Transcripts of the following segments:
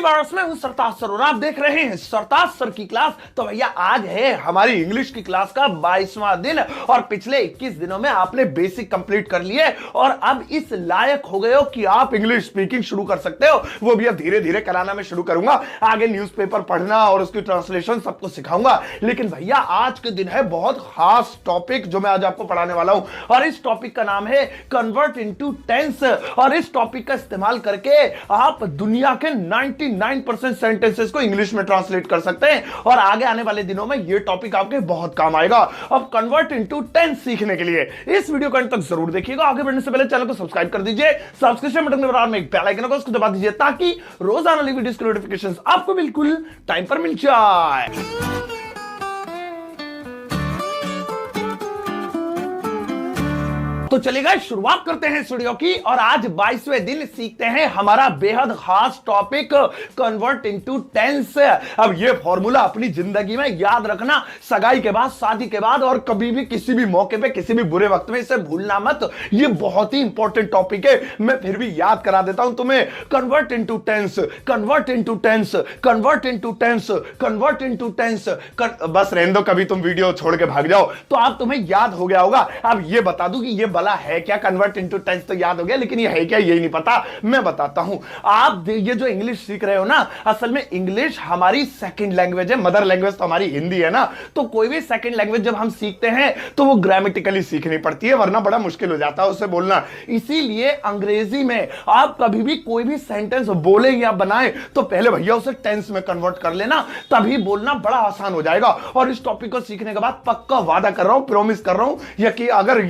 Viewers, मैं हूं सरताज sir और आप देख रहे हैं सरताज सर की क्लास। तो भैया आज है हमारी इंग्लिश की क्लास का 22वां दिन और पिछले 21 दिनों में आपने बेसिक कंप्लीट कर लिए और अब इस लायक हो गए हो कि आप इंग्लिश स्पीकिंग शुरू कर सकते हो। वो भी अब धीरे धीरे कराना मैं शुरू करूंगा। आगे न्यूज़पेपर पढ़ना और उसकी ट्रांसलेशन सबको सिखाऊंगा। लेकिन भैया आज के दिन है बहुत खास टॉपिक जो मैं आज आपको पढ़ाने वाला हूं और इस टॉपिक का नाम है कन्वर्ट इनटू टेंस। और इस टॉपिक का इस्तेमाल करके आप दुनिया के 99% सेंटेंसेस को इंग्लिश में ट्रांसलेट कर सकते हैं और आगे आने वाले दिनों में यह टॉपिक आपके बहुत काम आएगा। अब कन्वर्ट इनटू टेंस सीखने के लिए इस वीडियो को अंत तक जरूर देखिएगा। आगे बढ़ने से पहले चैनल को सब्सक्राइब कर दीजिए, सब्सक्रिप्शन बटन के बराबर में एक बेल आइकन होगा उसको दबा दीजिए ताकि रोजाना वाली वीडियोस की नोटिफिकेशंस आपको बिल्कुल टाइम पर मिल जाए। तो चलिएगा शुरुआत करते हैं इस वीडियो की और आज 22वें दिन सीखते हैं हमारा बेहद खास टॉपिक कन्वर्ट इनटू टेंस। अब ये फॉर्मूला अपनी जिंदगी में याद रखना, सगाई के बाद, शादी के बाद और कभी भी किसी भी मौके पे किसी भी बुरे वक्त में इसे भूलना मत। ये बहुत ही इंपॉर्टेंट टॉपिक है, मैं फिर भी याद करा देता हूं तुम्हें। Convert into tense, convert into tense, convert into tense, convert into tense. बस रहने दो, कभी तुम वीडियो छोड़ के भाग जाओ तो आप तुम्हें याद हो गया होगा। अब ये बता दूं कि ये भला है क्या कन्वर्ट इनटू टेंस तो याद हो गया, लेकिन ये है क्या यही नहीं पता। मैं बताता हूं। आप ये जो इंग्लिश सीख रहे हो ना, असल में इंग्लिश हमारी सेकंड लैंग्वेज है। मदर लैंग्वेज तो हमारी हिंदी है ना। तो कोई भी सेकंड लैंग्वेज जब हम सीखते हैं तो वो ग्रामेटिकली सीखनी पड़ती है, वरना बड़ा मुश्किल हो जाता है उसे बोलना। इसीलिए अंग्रेजी में आप कभी भी कोई भी सेंटेंस बोले या बनाए तो पहले भैया उसे टेंस में कन्वर्ट कर लेना, तभी बोलना बड़ा आसान हो जाएगा। और इस टॉपिक को सीखने के बाद पक्का वादा कर रहा हूं, प्रॉमिस कर रहा हूं, या कि अगर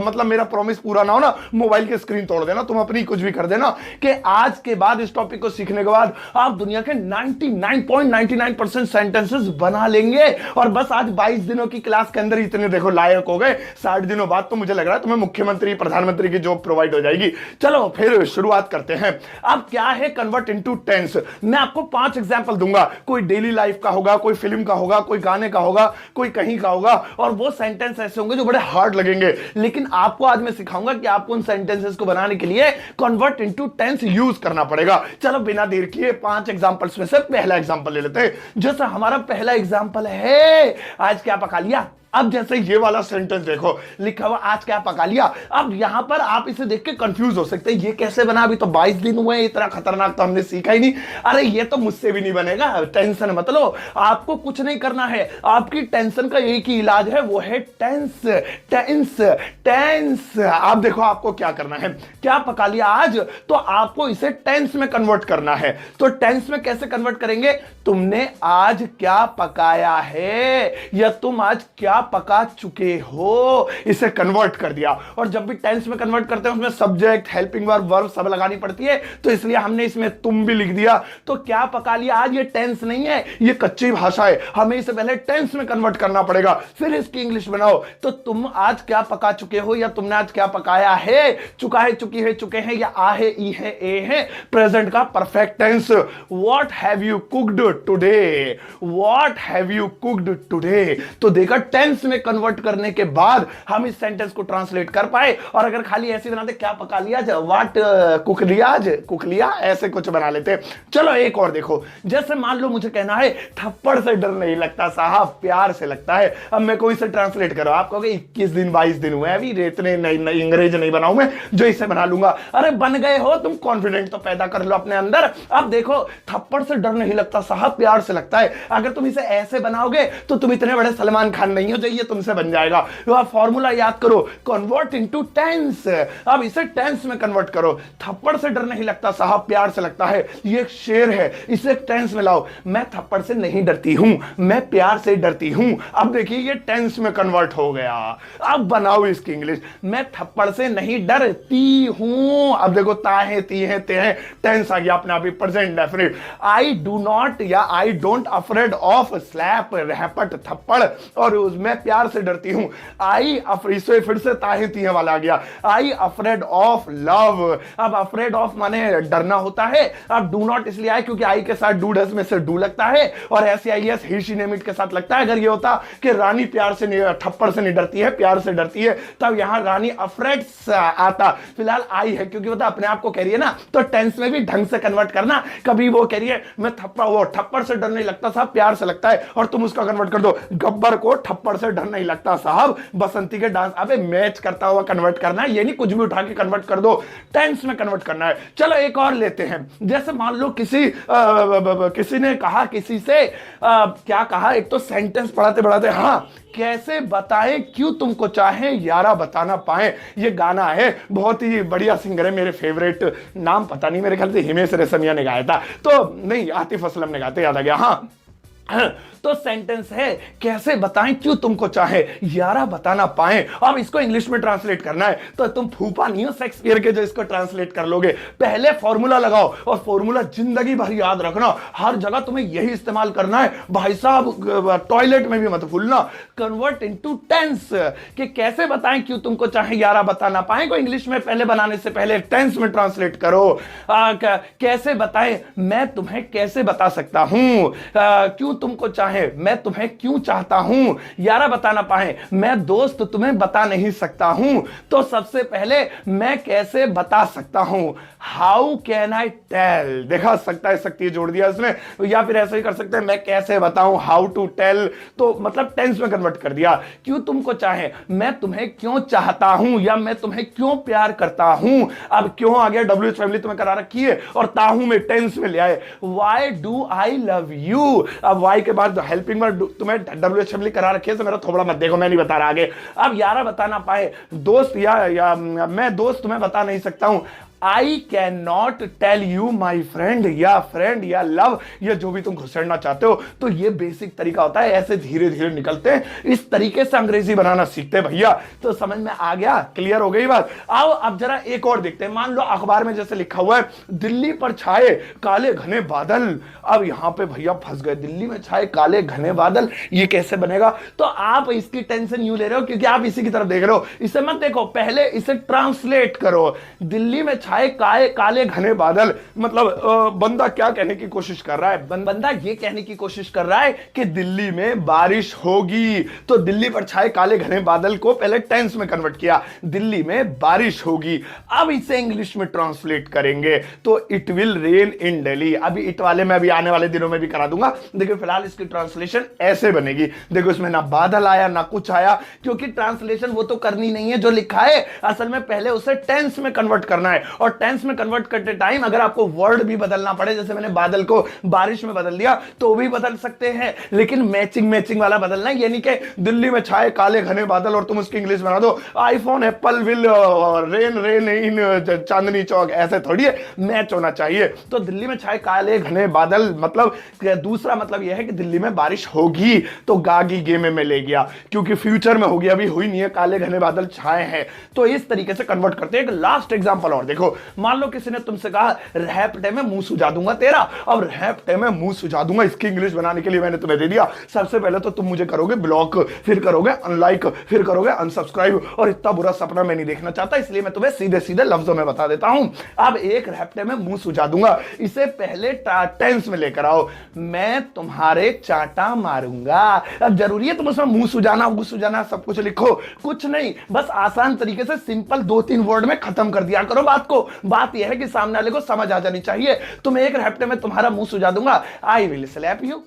मतलब मेरा प्रॉमिस पूरा ना हो ना, मोबाइल की स्क्रीन तोड़ देना, तुम अपनी कुछ भी कर देना, कि आज के बाद इस टॉपिक को सीखने के बाद आप दुनिया के 99.99% सेंटेंसेस बना लेंगे। और बस आज 22 दिनों की क्लास के अंदर इतने देखो लायक हो गए, 60 दिनों बाद तो मुझे लग रहा है तुम्हें मुख्यमंत्री प्रधानमंत्री की जॉब प्रोवाइड हो जाएगी। चलो फिर शुरुआत करते हैं। अब क्या है कन्वर्ट इनटू टेंस? मैं आपको 5 एग्जांपल दूंगा। कोई डेली लाइफ का होगा, कोई फिल्म का होगा, कोई गाने का होगा, कोई कहीं का होगा, और वो सेंटेंस ऐसे होंगे जो बड़े हार्ड लगेंगे, लेकिन आपको आज मैं सिखाऊंगा कि आपको उन सेंटेंसेस को बनाने के लिए कन्वर्ट इनटू टेंस यूज करना पड़ेगा। चलो बिना देर किए 5 एग्जांपल्स में से पहला एग्जांपल ले लेते हैं। जैसा हमारा पहला एग्जांपल है, आज क्या पका लिया। अब जैसे ये वाला सेंटेंस देखो, लिखा हुआ आज क्या पका लिया। अब यहां पर आप इसे देख के कंफ्यूज हो सकते हैं, ये कैसे बना, अभी तो 22 दिन हुए, इतना खतरनाक तो हमने सीखा ही नहीं। अरे ये तो मुझसे भी नहीं बनेगा, टेंशन मत लो, आपको कुछ नहीं करना है। आपकी टेंशन का एक ही इलाज है, वो है टेंस। Tense tense. आप देखो आपको क्या करना है, क्या पका लिया आज, तो आपको इसे टेंस में कन्वर्ट करना है। तो टेंस में कैसे कन्वर्ट करेंगे? तुमने आज क्या पकाया है या तुम आज क्या पका चुके हो, इसे कन्वर्ट कर दिया। और जब भी टेंस में कन्वर्ट करते हैं उसमें सब्जेक्ट, हेल्पिंग वर्ब, वर्ब सब लगानी पड़ती है, तो इसलिए हमने इसमें तुम भी लिख दिया। तो क्या पका लिया आज, ये टेंस नहीं है, ये कच्ची भाषा है, हमें इसे पहले टेंस में कन्वर्ट करना पड़ेगा, फिर इसकी इंग्लिश बनाओ। तो तुम आज क्या पका चुके हो या तुमने आज क्या पकाया है, चुका है, चुकी है, चुके हैं, या आ है, ई है, ए है, प्रेजेंट का perfect tense. What have you cooked today, what have you cooked today. तो देखा टेंस में कन्वर्ट करने के बाद हम इस सेंटेंस को ट्रांसलेट कर पाए। और अगर खाली ऐसे बनाते क्या पका लिया, व्हाट कुक लिया आज, कुक लिया, ऐसे कुछ बना लेते। चलो एक और देखो, जैसे मान लो मुझे कहना है थप्पड़ से डर नहीं लगता साहब, प्यार से लगता है। अब मैं कोई से ट्रांसलेट करो, आप कहोगे 21 दिन 22 दिन हुए, अभी इतने नई अंग्रेज नहीं बनाऊं मैं जो इसे बना लूंगा। अरे बन गए हो तुम, कॉन्फिडेंट तो पैदा कर लो अपने अंदर। अब देखो थप्पड़ से डर नहीं लगता साहब, प्यार से लगता है। अगर तुम इसे ऐसे बनाओगे तो तुम इतने बड़े सलमान खान नहीं हो, ये तुमसे बन जाएगा। तो आप फॉर्मूला याद करो, कन्वर्ट इनटू टेंस। अब इसे टेंस में कन्वर्ट करो। थप्पड़ से डर नहीं लगता साहब, प्यार से लगता है, ये एक शेर है, इसे टेंस में लाओ। मैं थप्पड़ से नहीं डरती हूं, मैं प्यार से डरती हूं। अब देखिए ये टेंस में कन्वर्ट हो गया। अब बनाओ इसकी इंग्लिश, मैं थप्पड़ से नहीं डरती हूं। अब देखो ता है, ती है, ते है, टेंस आ गया अपने आप ही, present definite. I do not या I don't afraid of slap, रैपट, थप्पड़, और उसमें मैं प्यार से डरती हूं। आई इससे फिर से ताहे तीहे वाला आ गया, आई अफ्रेड ऑफ लव। अब अफ्रेड ऑफ माने डरना होता है। अब डू नॉट इसलिए आए क्योंकि आई के साथ डू डस में से डू लगता है, और ऐसे I S he she name it के साथ लगता है। अगर ये होता कि रानी प्यार से नहीं, थप्पड़ से नहीं डरती है, प्यार से डरती है, तब यहां रानी अफ्रेड आता। फिलहाल आई है क्योंकि बता अपने आप को कह रही है ना, तो टेंस में भी ढंग से कन्वर्ट करना। कभी वो कह रही है मैं थप्पड़ से डर नहीं लगता साहब, प्यार से लगता है, और तुम उसका कन्वर्ट कर दो, गब्बर को थप्पड़ से डर नहीं लगता साहब, बसंती के डांस। अबे मैच करता हुआ कन्वर्ट करना है, ये नहीं कुछ भी उठा के कन्वर्ट कर दो, टेंस में कन्वर्ट करना है। चलो एक और लेते हैं। जैसे मान लो किसी ने कहा किसी से, क्या कहा, एक तो सेंटेंस पढ़ाते पढ़ाते, हाँ कैसे बताएं क्यों तुमको चाहे यारा बता ना पाए। ये गाना है, बहुत ही बढ़िया सिंगर है, मेरे फेवरेट, नाम पता नहीं, मेरे ख्याल से हिमेश रेशमिया ने गाया था, तो नहीं आतिफ असलम ने गाया था, याद आ गया। हाँ तो सेंटेंस है कैसे बताएं क्यों तुमको चाहे यारा बता ना पाए। अब इसको इंग्लिश में ट्रांसलेट करना है तो तुम फूफा नहीं हो शेक्सपियर के जो इसको ट्रांसलेट कर लोगे। पहले फॉर्मूला लगाओ, और फॉर्मूला जिंदगी भर याद रखना, हर जगह तुम्हें यही इस्तेमाल करना है भाई साहब, टॉयलेट में भी मत भूलना। कन्वर्ट इनटू टेंस, कि कैसे बताएं क्यों तुमको चाहे यारा बता ना पाए को इंग्लिश में पहले बनाने से पहले टेंस में ट्रांसलेट करो। कैसे बताएं, मैं तुम्हें कैसे बता सकता हूं, क्यों तुमको चाहे मैं तुम्हें क्यों चाहता हूं, यारा बता ना पाए मैं दोस्त तुम्हें बता नहीं सकता हूं। तो सबसे पहले मैं कैसे बता सकता हूं, हाउ कैन आई टेल, देखा सकता है शक्ति जोड़ दिया इसने, या फिर ऐसे ही कर सकते हैं मैं कैसे बताऊं, हाउ टू टेल, तो मतलब टेंस में कन्वर्ट कर दिया। क्यों तुमको चाहे, मैं तुम्हें क्यों चाहता हूं, या मैं तुम्हें क्यों प्यार करता हूं। अब क्यों आ गया, डब्ल्यू एच फैमिली तुम्हें करा रखी है, और ताहू में टेंस में ले आए। Why do I love you, अब वाई के बाद हेल्पिंग वर्ड तुम्हें डब्ल्यू एच फैमिली करा रखी है, तो मेरा थोड़ा मत देखो, मैं नहीं बता रहा आगे। अब यारा बता ना पाए, दोस्त या मैं दोस्त तुम्हें बता नहीं सकता हूं। I can not tell you my friend या लव, ये जो भी तुम घुसेड़ना चाहते हो। तो ये बेसिक तरीका होता है, ऐसे धीरे धीरे निकलते हैं, इस तरीके से अंग्रेजी बनाना सीखते हैं भैया। तो समझ में आ गया, क्लियर हो गई बात। आओ अब जरा एक और देखते हैं। मान लो अखबार में जैसे लिखा हुआ है दिल्ली पर छाए काले घने बादल। अब यहां पे भैया फंस गए, दिल्ली में छाए काले घने बादल, ये कैसे बनेगा। तो आप इसकी टेंशन यूं ले रहे हो क्योंकि आप इसी की तरफ देख रहे हो, इसे मत देखो, पहले इसे ट्रांसलेट करो। दिल्ली में छाए काले घने बादल, मतलब बंदा क्या कहने की कोशिश कर रहा है, बंदा ये कहने की कोशिश कर रहा है कि दिल्ली में बारिश होगी। तो दिल्ली पर छाए काले घने बादल को पहले टेंस में कन्वर्ट किया, दिल्ली में बारिश होगी। अब इसे इंग्लिश में ट्रांसलेट करेंगे तो इट विल रेन इन दिल्ली। अभी इट वाले में अभी आने वाले दिनों में भी करा दूंगा। देखो फिलहाल इसकी ट्रांसलेशन ऐसे बनेगी, देखो इसमें ना बादल आया ना कुछ आया, क्योंकि ट्रांसलेशन वो तो करनी नहीं है जो लिखा है, असल में पहले उसे टेंस में कन्वर्ट करना है। और टेंस में कन्वर्ट करते टाइम अगर आपको वर्ड भी बदलना पड़े, जैसे मैंने बादल को बारिश में बदल दिया, तो भी बदल सकते हैं, लेकिन मैचिंग वाला बदलना है। यानी कि दिल्ली में छाए काले घने बादल और तुम उसकी इंग्लिश बना दो आईफोन एप्पल विल रेन इन चांदनी चौक, ऐसे थोड़ी है, मैच होना चाहिए। तो दिल्ली में छाए काले घने बादल मतलब दूसरा मतलब यह है कि दिल्ली में बारिश होगी। तो गागी गे में ले गया क्योंकि फ्यूचर में होगी, अभी हुई नहीं है, काले घने बादल छाए हैं। तो इस तरीके से कन्वर्ट करते हैं। एक लास्ट एग्जांपल और देखो, मान लो किसी ने तुमसे कहा रैप्टे में मुंह सुझा दूंगा तेरा। अब रैप्टे में मुंह सुझा दूंगा, इसकी इंग्लिश बनाने के लिए मैंने तुम्हें दे दिया। सबसे पहले तो तुम मुझे करोगे ब्लॉक, फिर करोगे अनलाइक, फिर करोगे अनसब्सक्राइब, और इतना बुरा सपना मैं नहीं देखना चाहता, इसलिए मैं तुम्हें सीधे सीधे लफ्जों में बता देता हूं। अब एक रैप्टे में मुंह सुझा दूंगा, इसे पहले टेंस में लेकर आओ, मैं तुम्हारे चाटा मारूंगा। अब जरूरी है तुम उसमें मुंह सुझाना सब कुछ लिखो, कुछ नहीं, बस आसान तरीके से सिंपल 2-3 वर्ड में खत्म कर दिया करो बात को। बात यह है कि सामने वाले को समझ आ जानी चाहिए। तुम एक हफ्ते में तुम्हारा मुंह सुझा दूंगा, आई विल स्लैप यू,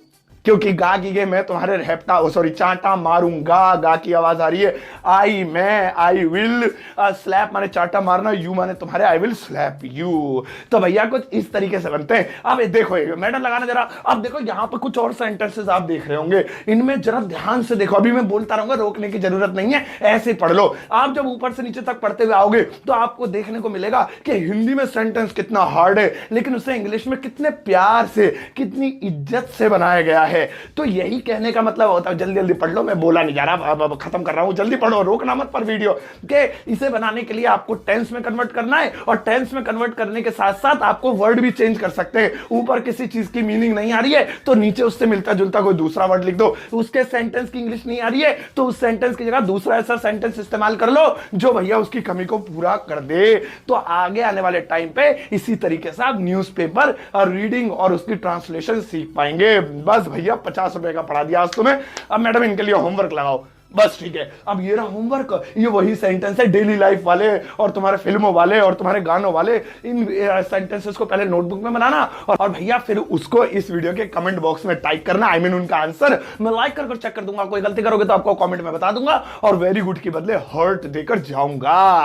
क्योंकि गा की गए मैं तुम्हारे चाटा मारूंगा, गा की आवाज आ रही है। आई विल स्लैप माने चाटा मारना, यू माने तुम्हारे, आई विल स्लैप यू। तो भैया कुछ इस तरीके से बनते हैं। अब देखो मैडम लगाना जरा, अब देखो यहां पर कुछ और सेंटेंसेस आप देख रहे होंगे, इनमें जरा ध्यान से देखो, अभी मैं बोलता रहूंगा, रोकने की जरूरत नहीं है, ऐसे पढ़ लो। आप जब ऊपर से नीचे तक पढ़ते हुए आओगे तो आपको देखने को मिलेगा कि हिंदी में सेंटेंस कितना हार्ड है, लेकिन उसे इंग्लिश में कितने प्यार से, कितनी इज्जत से बनाया गया है। है। तो यही कहने का मतलब होता है, जल्दी जल्दी पढ़ लो, मैं बोला नहीं जा रहा, अब खत्म कर रहा हूं, जल्दी पढ़ो, रोकना मत पर वीडियो के। इसे बनाने के लिए आपको टेंस में कन्वर्ट करना है, और टेंस में कन्वर्ट करने के साथ साथ आपको वर्ड भी चेंज कर सकते हैं। ऊपर किसी चीज की मीनिंग नहीं आ रही है तो नीचे उससे मिलता जुलता कोई दूसरा वर्ड लिख दो। उसके सेंटेंस की इंग्लिश नहीं आ रही है तो उस सेंटेंस की जगह दूसरा ऐसा सेंटेंस इस्तेमाल कर लो जो भैया उसकी कमी को पूरा कर दे। तो आगे आने वाले टाइम पे इसी तरीके से आप न्यूज़पेपर और रीडिंग और उसकी ट्रांसलेशन सीख पाएंगे। बस भैया 50 रुपए का पढ़ा दिया आज तुम्हें। अब मैडम इनके लिए होमवर्क लगाओ, बस ठीक है। अब ये रहा होमवर्क, ये वही सेंटेंस है डेली लाइफ वाले और तुम्हारे फिल्मों वाले और तुम्हारे गानों वाले। इन सेंटेंसेस को पहले नोटबुक में बनाना और भैया फिर उसको इस वीडियो के कमेंट बॉक्स में टाइप करना। आई मीन उनका आंसर मैं लाइक कर चेक कर दूंगा। कोई गलती करोगे तो आपको कमेंट में बता दूंगा और वेरी गुड के बदले हर्ट देकर जाऊंगा।